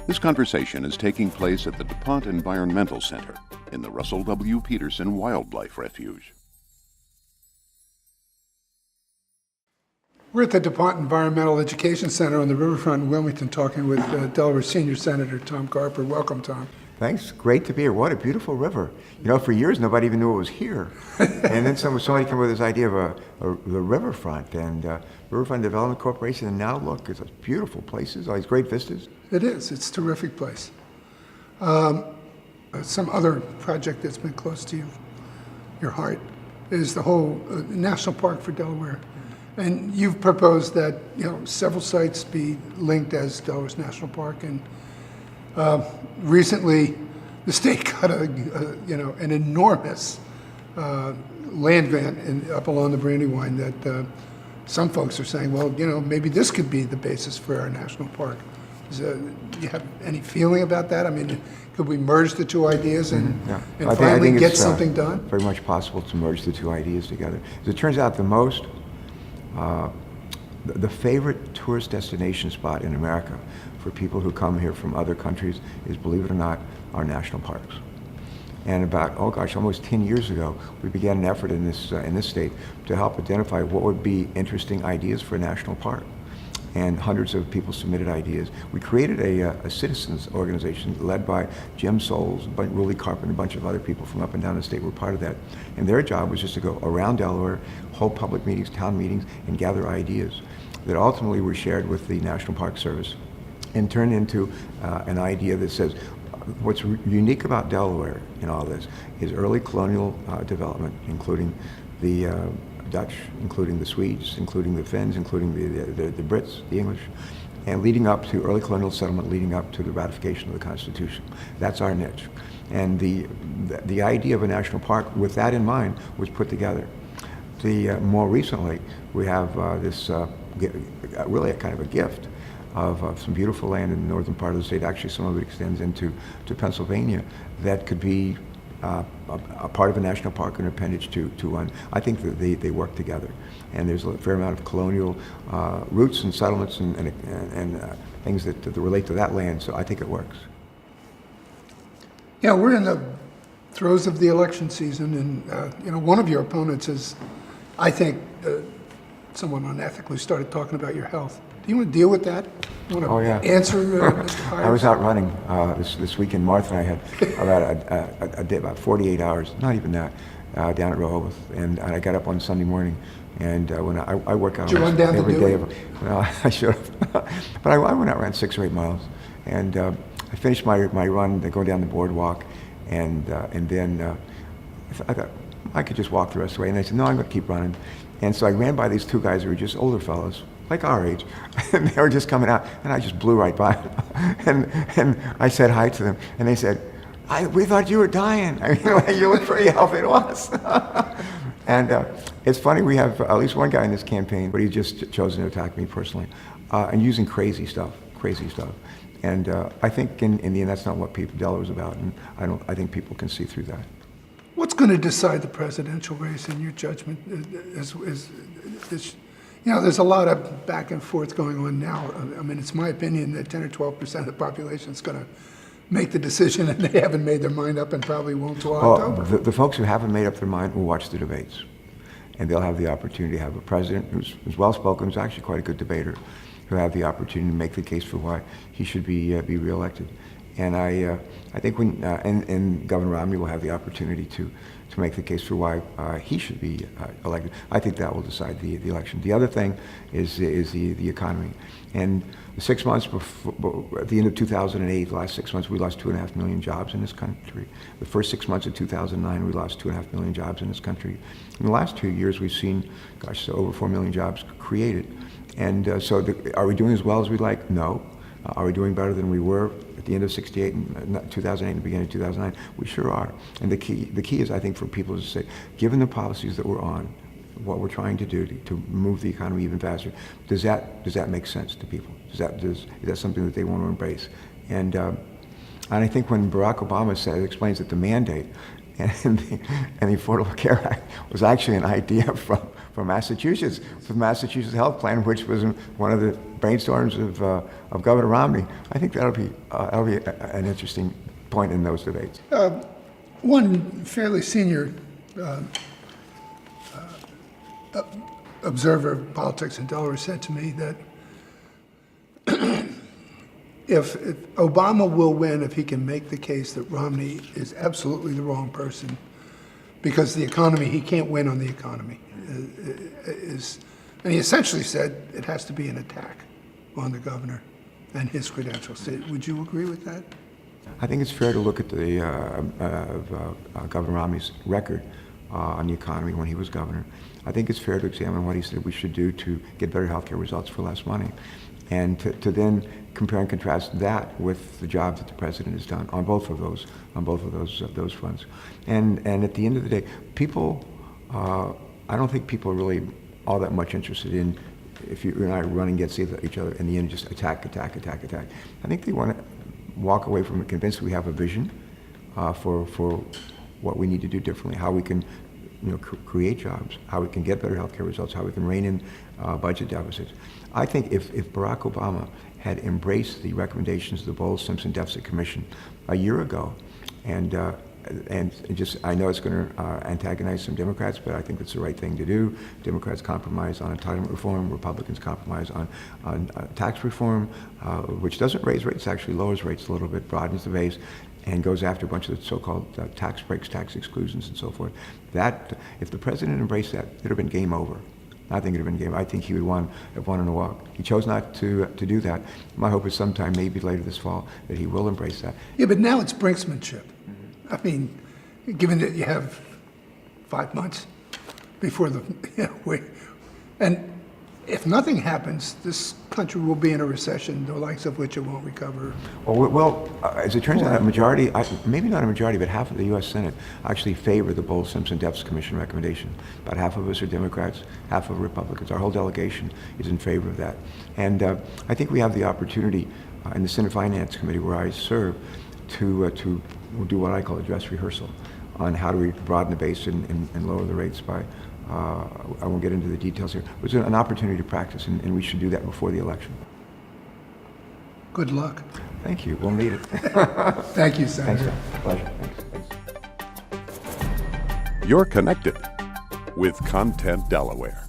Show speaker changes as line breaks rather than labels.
This conversation is taking place at the DuPont Environmental Center in the Russell W. Peterson Wildlife Refuge.
We're at the DuPont Environmental Education Center on the riverfront in Wilmington talking with Delaware Senior Senator Tom Carper. Welcome, Tom.
Thanks. Great to be here. What a beautiful river. You know, for years, nobody even knew it was here. And then somebody came with this idea of the riverfront and Riverfront Development Corporation. And now look, it's beautiful places, all these great vistas.
It is. It's a terrific place. Some other project that's been close to your heart is the whole National Park for Delaware. And you've proposed that, several sites be linked as Delaware's National Park. And recently, the state got an enormous land grant up along the Brandywine that some folks are saying, well, maybe this could be the basis for our national park. Do you have any feeling about that? I mean, could we merge the two ideas and finally get something done?
Very much possible to merge the two ideas together. As it turns out, the favorite tourist destination spot in America for people who come here from other countries is, believe it or not, our national parks. And about, almost 10 years ago, we began an effort in this state to help identify what would be interesting ideas for a national park. And hundreds of people submitted ideas. We created a citizens organization led by Jim Souls, Carper, and a bunch of other people from up and down the state were part of that. And their job was just to go around Delaware, hold public meetings, town meetings, and gather ideas that ultimately were shared with the National Park Service and turned into an idea that says, what's unique about Delaware in all this is early colonial development, including the Dutch, including the Swedes, including the Finns, including the Brits, the English, and leading up to early colonial settlement, leading up to the ratification of the Constitution. That's our niche. And the idea of a national park with that in mind was put together. More recently, we have really a kind of a gift of some beautiful land in the northern part of the state. Actually, some of it extends into Pennsylvania that could be a part of a national park and appendage to one. I think that they work together, and there's a fair amount of colonial roots and settlements and things that relate to that land. So I think it works.
Yeah, we're in the throes of the election season, and one of your opponents is, I think, someone unethically started talking about your health. Do you want to deal with that? You want to answer Mr. Hires?
I was out running this weekend. Martha and I had about 48 hours, not even that, down at Rehoboth. And I got up on Sunday morning, and when I work out every day. Well, I should have. But I went out, ran 6 or 8 miles. And I finished my run, going down the boardwalk. And then I thought, I could just walk the rest of the way. And I said, no, I'm going to keep running. And so I ran by these 2 guys who were just older fellows, like our age, and they were just coming out, and I just blew right by them. And I said hi to them, and they said, we thought you were dying. I mean, you look pretty healthy to us. And it's funny, we have at least one guy in this campaign, but he's just chosen to attack me personally, and using crazy stuff. And I think in the end, that's not what Delaware's about, and I think people can see through that.
What's going to decide the presidential race in your judgment? There's a lot of back and forth going on now. I mean, it's my opinion that 10 or 12% of the population is going to make the decision, and they haven't made their mind up and probably won't till October.
The folks who haven't made up their mind will watch the debates, and they'll have the opportunity to have a president who's well-spoken, who's actually quite a good debater, who have the opportunity to make the case for why he should be reelected. And I think and Governor Romney will have the opportunity to make the case for why he should be elected. I think that will decide the election. The other thing is the economy. And the 6 months before, at the end of 2008, the last 6 months, we lost 2.5 million jobs in this country. The first 6 months of 2009, we lost 2.5 million jobs in this country. In the last 2 years, we've seen, over 4 million jobs created. And are we doing as well as we'd like? No. Are we doing better than we were at the end of 68 and 2008 and the beginning of 2009? We sure are. And the key is, I think, for people to say, given the policies that we're on, what we're trying to do to move the economy even faster, does that make sense to people? Is that something that they want to embrace? And I think when Barack Obama explains that the mandate and the Affordable Care Act was actually an idea from from Massachusetts, from Massachusetts Health Plan, which was one of the brainstorms of Governor Romney. I think that'll be an interesting point in those debates.
One fairly senior observer of politics in Delaware said to me that if Obama will win if he can make the case that Romney is absolutely the wrong person, because the economy, he can't win on the economy. And he essentially said it has to be an attack on the governor and his credentials. Would you agree with that?
I think it's fair to look at the Governor Romney's record on the economy when he was governor. I think it's fair to examine what he said we should do to get better healthcare results for less money, and to then compare and contrast that with the job that the president has done on both of those fronts. And at the end of the day, people, I don't think people are really all that much interested in if you and I are running against each other in the end, just attack. I think they want to walk away from it convinced we have a vision for what we need to do differently, how we can create jobs, how we can get better healthcare results, how we can rein in budget deficits. I think if Barack Obama had embraced the recommendations of the Bowles-Simpson Deficit Commission a year ago, and just, I know it's going to antagonize some Democrats, but I think it's the right thing to do. Democrats compromise on entitlement reform, Republicans compromise on tax reform, which doesn't raise rates, actually lowers rates a little bit, broadens the base, and goes after a bunch of the so-called tax breaks, tax exclusions, and so forth. That, if the president embraced that, it would have been game over. I think it would have been game over. I think he would have won in a walk. He chose not to do that. My hope is sometime, maybe later this fall, that he will embrace that.
Yeah, but now it's brinksmanship. I mean, given that you have 5 months before and if nothing happens, this country will be in a recession, the likes of which it won't recover.
Well, as it turns out, a majority, maybe not a majority, but half of the U.S. Senate actually favor the Bowles-Simpson Deficit Commission recommendation. About half of us are Democrats, half of Republicans. Our whole delegation is in favor of that. And I think we have the opportunity in the Senate Finance Committee, where I serve, to do what I call a dress rehearsal on how do we broaden the base and lower the rates by, I won't get into the details here. It was an opportunity to practice, and we should do that before the election.
Good luck.
Thank you. We'll need it.
Thank you, Senator.
Thanks. Pleasure. Thanks.
You're connected with Content Delaware.